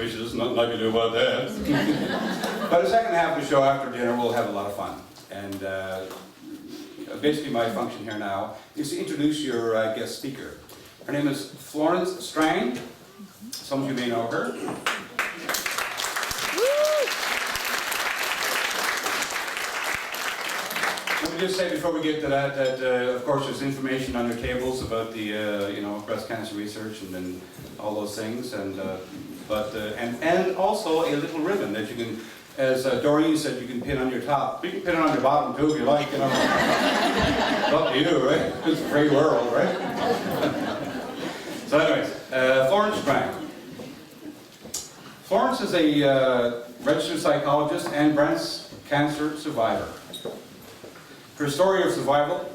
wishes, nothing I can do about that. But the second half of the show after dinner, we'll have a lot of fun. And basically my function here now is to introduce your guest speaker. Her name is Florence Strang. Some of you may know her. Let me just say before we get to that, of course there's information on your tables about the breast cancer research and then all those things, and also a little ribbon that you can, as Doreen said, you can pin on your top. You can pin it on your bottom too if you like, It's up to you, right? It's a free world, right? So anyways, Florence Strang. Florence is a registered psychologist and breast cancer survivor. Her story of survival,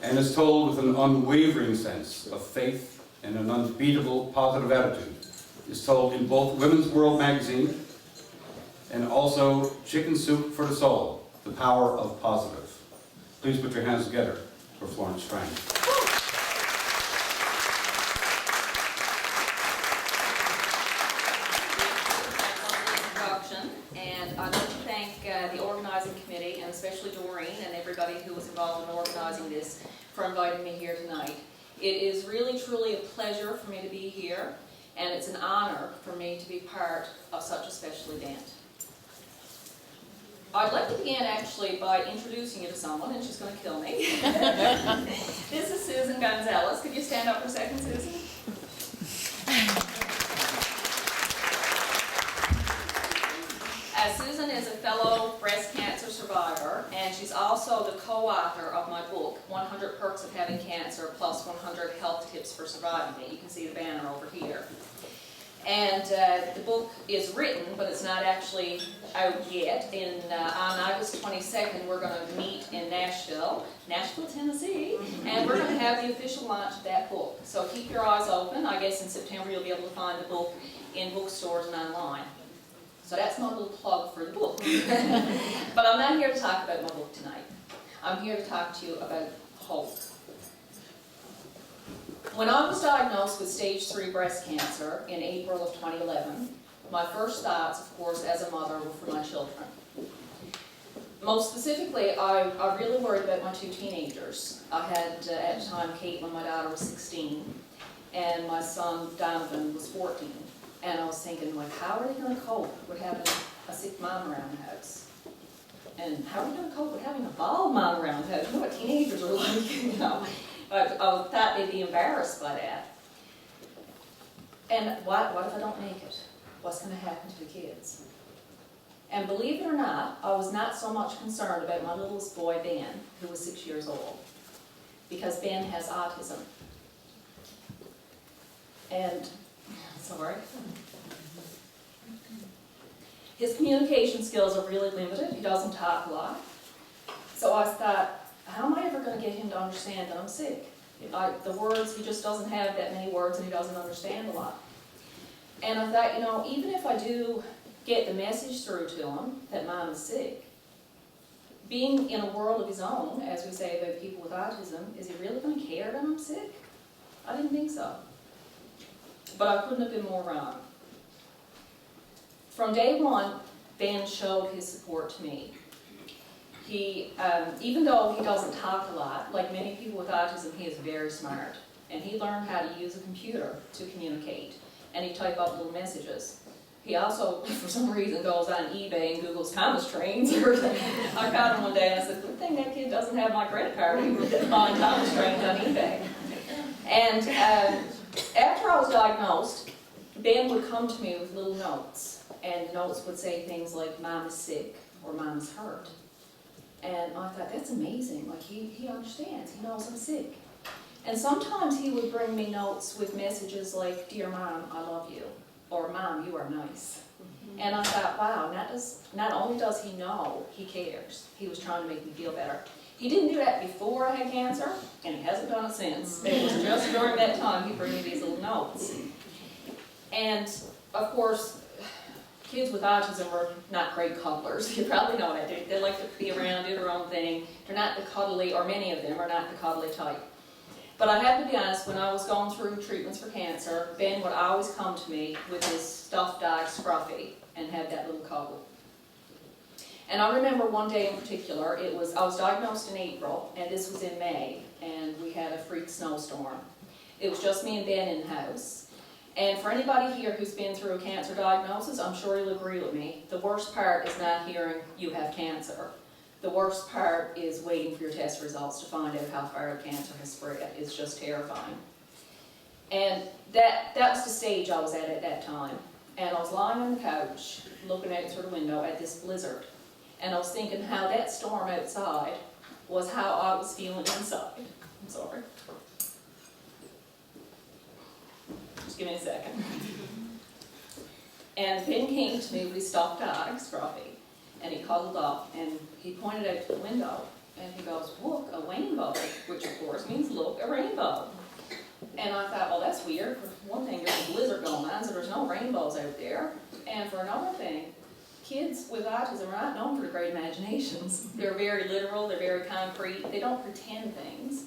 and is told with an unwavering sense of faith and an unbeatable positive attitude, is told in both Women's World magazine and also Chicken Soup for the Soul, The Power of Positive. Please put your hands together for Florence Strang. And I'd like to thank the organizing committee, and especially Doreen and everybody who was involved in organizing this, for inviting me here tonight. It is really truly a pleasure for me to be here, and it's an honor for me to be part of such a special event. I'd like to begin actually by introducing you to someone, and she's going to kill me. This is Susan Gonzalez. Could you stand up for a second, Susan? Susan is a fellow breast cancer survivor, and she's also the co-author of my book, 100 Perks of Having Cancer plus 100 Health Tips for Surviving It. You can see the banner over here. And the book is written, but it's not actually out yet. On August 22nd, we're going to meet in Nashville, Tennessee, and we're going to have the official launch of that book. So keep your eyes open. I guess in September you'll be able to find the book in bookstores and online. So that's my little plug for the book. But I'm not here to talk about my book tonight. I'm here to talk to you about hope. When I was diagnosed with stage 3 breast cancer in April of 2011, my first thoughts, of course, as a mother, were for my children. Most specifically, I really worried about my 2 teenagers. I had, at the time, Caitlin, my daughter, was 16, and my son, Donovan, was 14. And I was thinking, like, how are they going to cope with having a sick mom around the house? And how are they going to cope with having a bald mom around the house? You know what teenagers are like, I thought they'd be embarrassed by that. And what if I don't make it? What's going to happen to the kids? And believe it or not, I was not so much concerned about my littlest boy, Ben, who was 6 years old, because Ben has autism. And sorry. His communication skills are really limited. He doesn't talk a lot. So I thought, how am I ever going to get him to understand that I'm sick? The words, he just doesn't have that many words and he doesn't understand a lot. And I thought, even if I do get the message through to him that Mom is sick, being in a world of his own, as we say about people with autism, is he really going to care that I'm sick? I didn't think so. But I couldn't have been more wrong. From day one, Ben showed his support to me. He, even though he doesn't talk a lot, like many people with autism, he is very smart. And he learned how to use a computer to communicate. And he typed up little messages. He also, for some reason, goes on eBay and Googles Thomas trains. I caught him one day and I said, good thing that kid doesn't have my credit card. He was buying Thomas trains on eBay. And after I was diagnosed, Ben would come to me with little notes, and the notes would say things like, Mom is sick, or Mom is hurt. And I thought, that's amazing, like he understands, he knows I'm sick. And sometimes he would bring me notes with messages like, Dear Mom, I love you, or Mom, you are nice. And I thought, wow, not only does he know, he cares. He was trying to make me feel better. He didn't do that before I had cancer, and he hasn't done it since. It was just during that time he'd bring me these little notes. And, of course, kids with autism are not great cuddlers. You probably know that. They like to be around, do their own thing. They're not the cuddly, or many of them are not the cuddly type. But I have to be honest, when I was going through treatments for cancer, Ben would always come to me with his stuffed dog Scruffy and have that little cuddle. And I remember one day in particular, I was diagnosed in April, and this was in May, and we had a freak snowstorm. It was just me and Ben in the house. And for anybody here who's been through a cancer diagnosis, I'm sure you'll agree with me, the worst part is not hearing you have cancer. The worst part is waiting for your test results to find out how far the cancer has spread. It's just terrifying. And that was the stage I was at that time. And I was lying on the couch, looking out through the window at this blizzard. And I was thinking how that storm outside was how I was feeling inside. I'm sorry. Just give me a second. And Ben came to me with his stuffed dog, Scruffy. And he cuddled up, and he pointed out to the window, and he goes, "Look, a rainbow," which of course means look, a rainbow. And I thought, well, that's weird. For one thing, there's a blizzard going on, so there's no rainbows out there. And for another thing, kids with autism are not known for great imaginations. They're very literal, they're very concrete, they don't pretend things.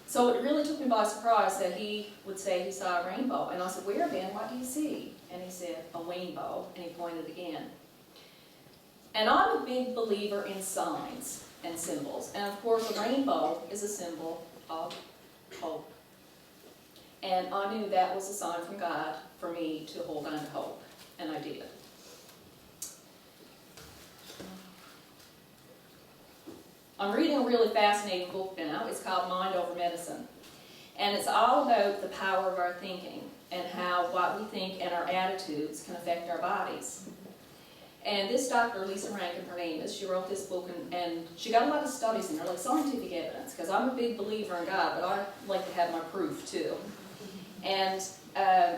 So it really took me by surprise that he would say he saw a rainbow. And I said, "Where, Ben, what do you see?" And he said, "A rainbow," and he pointed again. And I'm a big believer in signs and symbols. And of course, a rainbow is a symbol of hope. And I knew that was a sign from God for me to hold on to hope. And I did. I'm reading a really fascinating book now. It's called Mind Over Medicine. And it's all about the power of our thinking and how what we think and our attitudes can affect our bodies. And this doctor, Lisa Rankin, her name is, she wrote this book, and she got a lot of studies in there, like scientific evidence, because I'm a big believer in God, but I like to have my proof too. And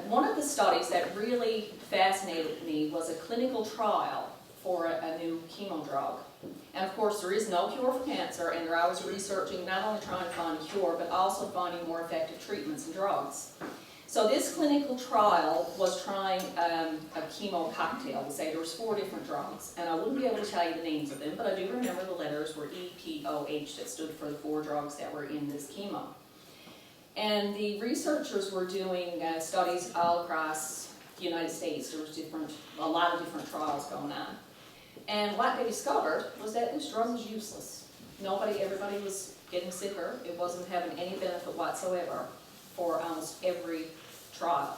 one of the studies that really fascinated me was a clinical trial for a new chemo drug. And of course, there is no cure for cancer, and they're always researching, not only trying to find a cure, but also finding more effective treatments and drugs. So this clinical trial was trying a chemo cocktail. We say there was 4 different drugs, and I wouldn't be able to tell you the names of them, but I do remember the letters were EPOH that stood for the 4 drugs that were in this chemo. And the researchers were doing studies all across the United States. There was a lot of different trials going on. And what they discovered was that this drug was useless. Everybody was getting sicker. It wasn't having any benefit whatsoever for almost every trial,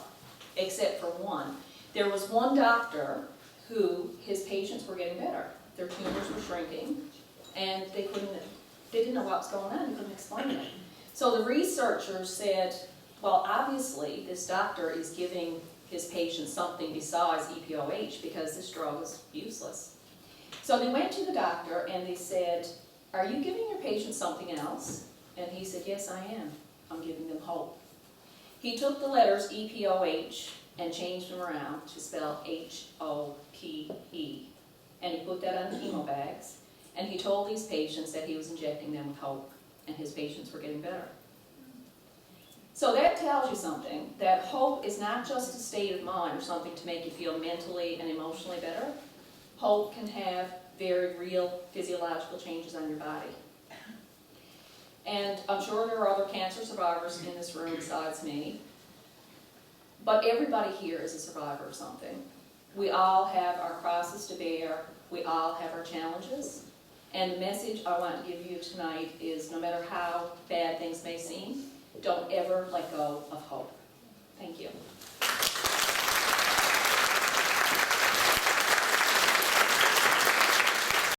except for one. There was one doctor who his patients were getting better. Their tumors were shrinking, and they didn't know what was going on. They couldn't explain it. So the researchers said, well, obviously this doctor is giving his patients something besides EPOH because this drug is useless. So they went to the doctor and they said, "Are you giving your patients something else?" And he said, "Yes, I am. I'm giving them hope." He took the letters EPOH and changed them around to spell HOPE. And he put that on the chemo bags. And he told these patients that he was injecting them with hope. And his patients were getting better. So that tells you something, that hope is not just a state of mind or something to make you feel mentally and emotionally better. Hope can have very real physiological changes on your body. And I'm sure there are other cancer survivors in this room besides me. But everybody here is a survivor of something. We all have our crosses to bear. We all have our challenges. And the message I want to give you tonight is no matter how bad things may seem, don't ever let go of hope. Thank you.